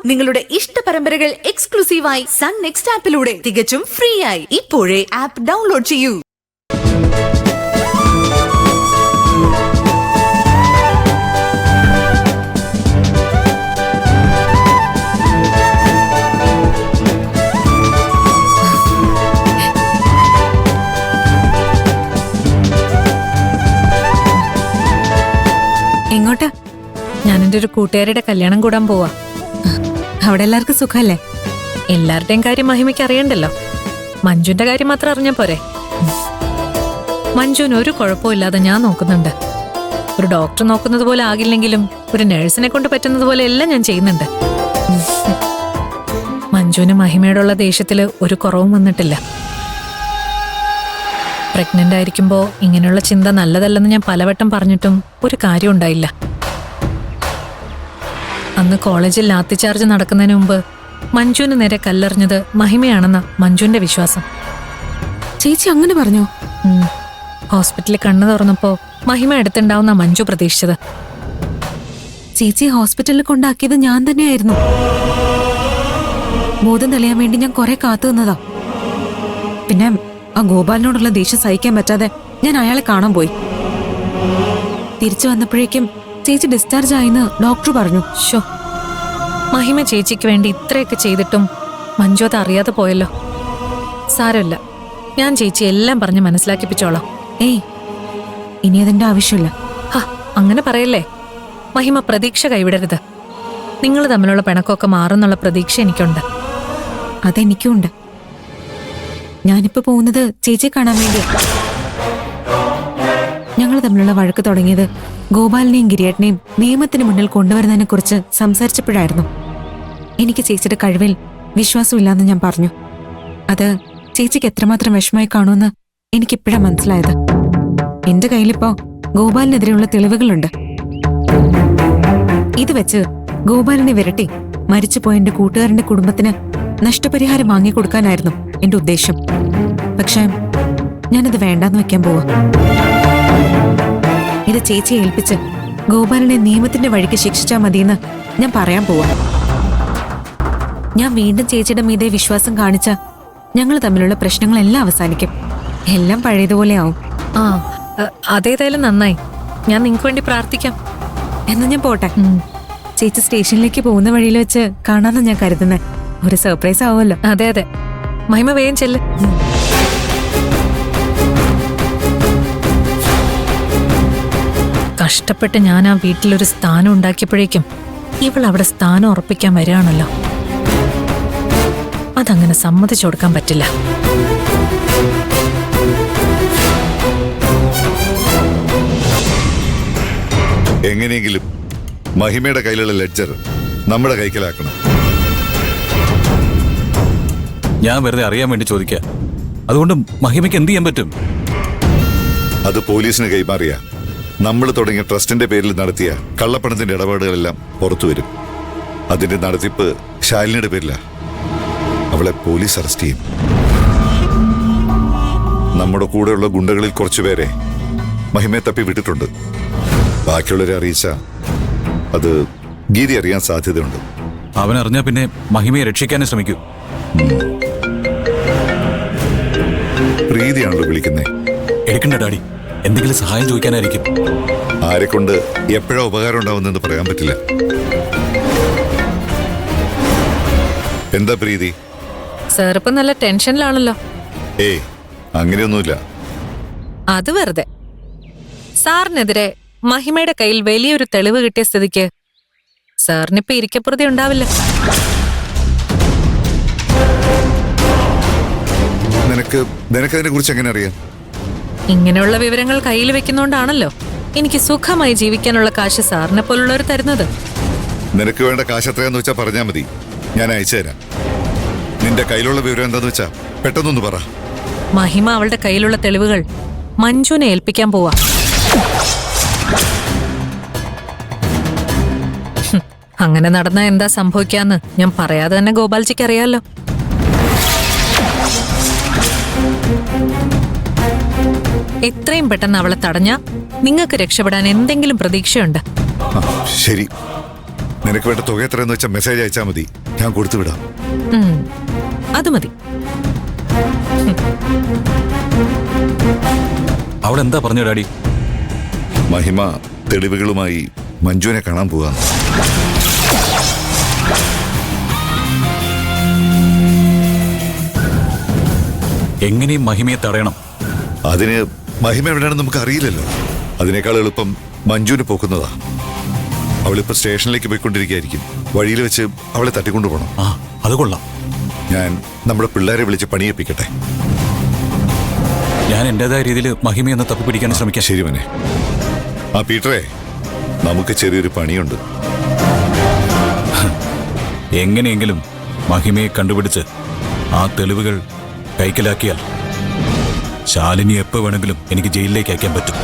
നിങ്ങളുടെ ഇഷ്ട പരമ്പരകൾ എക്സ്ക്ലൂസീവായി സൺ നെക്സ്റ്റ് ആപ്പിലൂടെ തികച്ചും ഫ്രീ ആയി. ഇപ്പോഴേ ആപ്പ് ഡൗൺലോഡ് ചെയ്യൂ. എങ്ങോട്ടാ? ഞാൻ എൻ്റെ ഒരു കൂട്ടുകാരുടെ കല്യാണം കൂടാൻ പോവാ. അവിടെ എല്ലാവർക്കും സുഖല്ലേ? എല്ലാവരുടെയും കാര്യം മഹിമയ്ക്ക് അറിയണ്ടല്ലോ. മഞ്ജുന്റെ കാര്യം മാത്രം അറിഞ്ഞാ പോരെ. മഞ്ജുവിന് ഒരു കുഴപ്പമില്ലാതെ ഞാൻ നോക്കുന്നുണ്ട്. ഒരു ഡോക്ടർ നോക്കുന്നത് പോലെ ആകില്ലെങ്കിലും ഒരു നഴ്സിനെ കൊണ്ട് പറ്റുന്നത് പോലെ എല്ലാം ഞാൻ ചെയ്യുന്നുണ്ട്. മഞ്ജുവിന് മഹിമയോടുള്ള ദേഷ്യത്തില് ഒരു കുറവും വന്നിട്ടില്ല. പ്രഗ്നന്റ് ആയിരിക്കുമ്പോ ഇങ്ങനെയുള്ള ചിന്ത നല്ലതല്ലെന്ന് ഞാൻ പലവട്ടം പറഞ്ഞിട്ടും ഒരു കാര്യം ഉണ്ടായില്ല. അന്ന് കോളേജിൽ ലാത്തി ചാർജ് നടക്കുന്നതിന് മുമ്പ് മഞ്ജുവിന് നേരെ കല്ലെറിഞ്ഞത് മഹിമയാണെന്ന മഞ്ജുവിന്റെ വിശ്വാസം. ചേച്ചി അങ്ങനെ പറഞ്ഞോ? ഹോസ്പിറ്റലിൽ കണ്ണു തുറന്നപ്പോ മഹിമ എടുത്തുണ്ടാവുന്ന മഞ്ജു പ്രതീക്ഷിച്ചത്. ചേച്ചി ഹോസ്പിറ്റലിൽ കൊണ്ടാക്കിയത് ഞാൻ തന്നെയായിരുന്നു. ബോധം തെളിയാൻ വേണ്ടി ഞാൻ കുറെ കാത്തു നിന്നതാ. പിന്നെ ആ ഗോപാലിനോടുള്ള ദേഷ്യം സഹിക്കാൻ പറ്റാതെ ഞാൻ അയാളെ കാണാൻ പോയി. തിരിച്ചു വന്നപ്പോഴേക്കും ചേച്ചി ഡിസ്ചാർജ് ആയിന്ന് ഡോക്ടർ പറഞ്ഞു. ഷോ, മഹിമ ചേച്ചിക്ക് വേണ്ടി ഇത്രയൊക്കെ ചെയ്തിട്ടും മഞ്ജു അത് അറിയാതെ പോയല്ലോ. സാരമില്ല, ഞാൻ ചേച്ചി എല്ലാം പറഞ്ഞ് മനസ്സിലാക്കിപ്പിച്ചോളാം. ഏയ്, ഇനി അതിന്റെ ആവശ്യമില്ല. അങ്ങനെ പറയല്ലേ. മഹിമ പ്രതീക്ഷ കൈവിടരുത്. നിങ്ങൾ തമ്മിലുള്ള പിണക്കമൊക്കെ മാറുന്നുള്ള പ്രതീക്ഷ എനിക്കുണ്ട്. അതെനിക്കുണ്ട്. ഞാനിപ്പോ പോകുന്നത് ചേച്ചിയെ കാണാൻ വേണ്ടിയാ. ഞങ്ങൾ തമ്മിലുള്ള വഴക്ക് തുടങ്ങിയത് ഗോപാലിനെയും ഗിരിയേട്ടനെയും നിയമത്തിന് മുന്നിൽ കൊണ്ടുവരുന്നതിനെ കുറിച്ച് സംസാരിച്ചപ്പോഴായിരുന്നു. എനിക്ക് ചേച്ചിയുടെ കഴിവിൽ വിശ്വാസമില്ലാന്ന് ഞാൻ പറഞ്ഞു. അത് ചേച്ചിക്ക് എത്രമാത്രം വിഷമായി കാണുമെന്ന് എനിക്കിപ്പോഴാ മനസ്സിലായത്. എന്റെ കയ്യിലിപ്പോ ഗോപാലിനെതിരെയുള്ള തെളിവുകളുണ്ട്. ഇത് വെച്ച് ഗോപാലിനെ വിരട്ടി മരിച്ചുപോയ എന്റെ കൂട്ടുകാരന്റെ കുടുംബത്തിന് നഷ്ടപരിഹാരം വാങ്ങിക്കൊടുക്കാനായിരുന്നു എന്റെ ഉദ്ദേശം. പക്ഷെ ഞാനത് വേണ്ടാന്ന് വെക്കാൻ പോവാ. ഇത് ചേച്ചിയെ ഏൽപ്പിച്ച് ഗോപാലിനെ നിയമത്തിന്റെ വഴിക്ക് ശിക്ഷിച്ചാൽ മതിയെന്ന് ഞാൻ പറയാൻ പോവാ. ഞാൻ വീണ്ടും ചേച്ചിയുടെ മീതെ വിശ്വാസം കാണിച്ച ഞങ്ങൾ തമ്മിലുള്ള പ്രശ്നങ്ങളെല്ലാം അവസാനിക്കും. എല്ലാം പഴയതുപോലെ ആവും. അതേതായാലും നന്നായി. ഞാൻ നിങ്ങൾക്ക് വേണ്ടി പ്രാർത്ഥിക്കാം. എന്നാ ഞാൻ പോട്ടെ. ചേച്ചി സ്റ്റേഷനിലേക്ക് പോകുന്ന വഴിയിൽ വെച്ച് കാണാമെന്ന് ഞാൻ കരുതുന്നത്. ഒരു സർപ്രൈസ് ആവുമല്ലോ. അതെ അതെ, മഹിമ വേഗം ചെല്ല്. കഷ്ടപ്പെട്ട് ഞാൻ ആ വീട്ടിലൊരു സ്ഥാനം ഉണ്ടാക്കിയപ്പോഴേക്കും ഇവൾ അവിടെ സ്ഥാനം ഉറപ്പിക്കാൻ വരികയാണല്ലോ. അതങ്ങനെ സമ്മതിച്ചു കൊടുക്കാൻ പറ്റില്ല. എങ്ങനെയെങ്കിലും മഹിമയുടെ കയ്യിലുള്ള ലെഡ്ജർ നമ്മുടെ കൈക്കലാക്കണം. ഞാൻ വെറുതെ അറിയാൻ വേണ്ടി ചോദിക്കുക. അതുകൊണ്ട് മഹിമയ്ക്ക് എന്ത് ചെയ്യാൻ പറ്റും? അത് പോലീസിന് കൈമാറിയ നമ്മൾ തുടങ്ങിയ ട്രസ്റ്റിന്റെ പേരിൽ നടത്തിയ കള്ളപ്പണത്തിന്റെ ഇടപാടുകളെല്ലാം പുറത്തു വരും. അതിന്റെ നടത്തിപ്പ് ശാലിനിയുടെ പേരില. അവളെ പോലീസ് അറസ്റ്റ് ചെയ്യും. നമ്മുടെ കൂടെയുള്ള ഗുണ്ടകളിൽ കുറച്ചുപേരെ മഹിമയെ തപ്പി വിട്ടിട്ടുണ്ട്. ബാക്കിയുള്ളവരെ അറിയിച്ച അത് ഗീതി അറിയാൻ സാധ്യതയുണ്ട്. അവൻ അറിഞ്ഞാ പിന്നെ മഹിമയെ രക്ഷിക്കാനേ ശ്രമിക്കൂ. പ്രീതിയാണല്ലോ വിളിക്കുന്നേ. എടുക്കണ്ട ഡാഡി, എന്തെങ്കിലും സഹായം ചോദിക്കാനായിരിക്കും. ആരെക്കൊണ്ട് എപ്പോഴാ ഉപകാരം ഉണ്ടാവുന്നെന്ന് പറയാൻ പറ്റില്ല. എന്താ പ്രീതി? സാർ ഇപ്പൊ നല്ല ടെൻഷനിലാണല്ലോ. ഏയ്, അങ്ങനെയൊന്നുമില്ല. അത് വെറുതെ. സാറിനെതിരെ മഹിമയുടെ കയ്യിൽ വലിയൊരു തെളിവ് കിട്ടിയ സ്ഥിതിക്ക് സാറിനിപ്പോ ഇരിക്കപ്പുറതി ഉണ്ടാവില്ല. നിനക്കതിനെ കുറിച്ച് എങ്ങനെ അറിയാം? ഇങ്ങനെയുള്ള വിവരങ്ങൾ കയ്യിൽ വെക്കുന്നോണ്ടാണല്ലോ എനിക്ക് സുഖമായി ജീവിക്കാനുള്ള കാശ് സാറിനെ പോലുള്ളവർ തരുന്നത്. നിനക്ക് വേണ്ട കാശ് എത്രയാന്ന് വെച്ചാ പറഞ്ഞാ മതി, ഞാൻ അയച്ചു തരാം. നിന്റെ കയ്യിലുള്ള വിവരം എന്താന്ന് വെച്ചാ പെട്ടെന്നൊന്ന് പറ. മഹിമ അവളുടെ കയ്യിലുള്ള തെളിവുകൾ മഞ്ജുവിനെ ഏൽപ്പിക്കാൻ പോവാ. അങ്ങനെ നടന്നാ എന്താ സംഭവിക്കാന്ന് ഞാൻ പറയാതെ തന്നെ ഗോപാൽജിക്ക് അറിയാലോ. എത്രയും പെട്ടെന്ന് അവളെ തടഞ്ഞാ നിങ്ങൾക്ക് രക്ഷപ്പെടാൻ എന്തെങ്കിലും പ്രതീക്ഷയുണ്ട്. ശരി, നിനക്ക് വേണ്ട തുക എത്രയെന്ന് വെച്ചാൽ മെസ്സേജ് അയച്ചാൽ മതി, ഞാൻ കൊടുത്തു വിടാം. ഉം, അത് മതി. അവിടെ എന്താ പറഞ്ഞു ഡാഡി? മഹിമ തെളിവുകളുമായി മഞ്ജുവിനെ കാണാൻ പോവാന്ന്. എങ്ങനെയും മഹിമയെ തടയണം. അതിന് മഹിമ എവിടെയാണെന്ന് നമുക്ക് അറിയില്ലല്ലോ. അതിനേക്കാൾ എളുപ്പം മഞ്ജുവിനെ പോക്കുന്നതാ. അവളിപ്പോ സ്റ്റേഷനിലേക്ക് പോയിക്കൊണ്ടിരിക്കുകയായിരിക്കും. വഴിയിൽ വെച്ച് അവളെ തട്ടിക്കൊണ്ടുപോകണം. ആ, അത് കൊള്ളാം. ഞാൻ നമ്മുടെ പിള്ളേരെ വിളിച്ച് പണിയെപ്പിക്കട്ടെ. ഞാൻ എന്റേതായ രീതിയിൽ മഹിമയൊന്ന് തപ്പിപ്പിടിക്കാൻ ശ്രമിക്കാം. ശരി മോനെ. ആ പീറ്ററെ, നമുക്ക് ചെറിയൊരു പണിയുണ്ട്. എങ്ങനെയെങ്കിലും മഹിമയെ കണ്ടുപിടിച്ച് ആ തെളിവുകൾ കൈക്കലാക്കിയാൽ ശാലിനി എപ്പോ വേണമെങ്കിലും എനിക്ക് ജയിലിലേക്ക് അയക്കാൻ പറ്റും.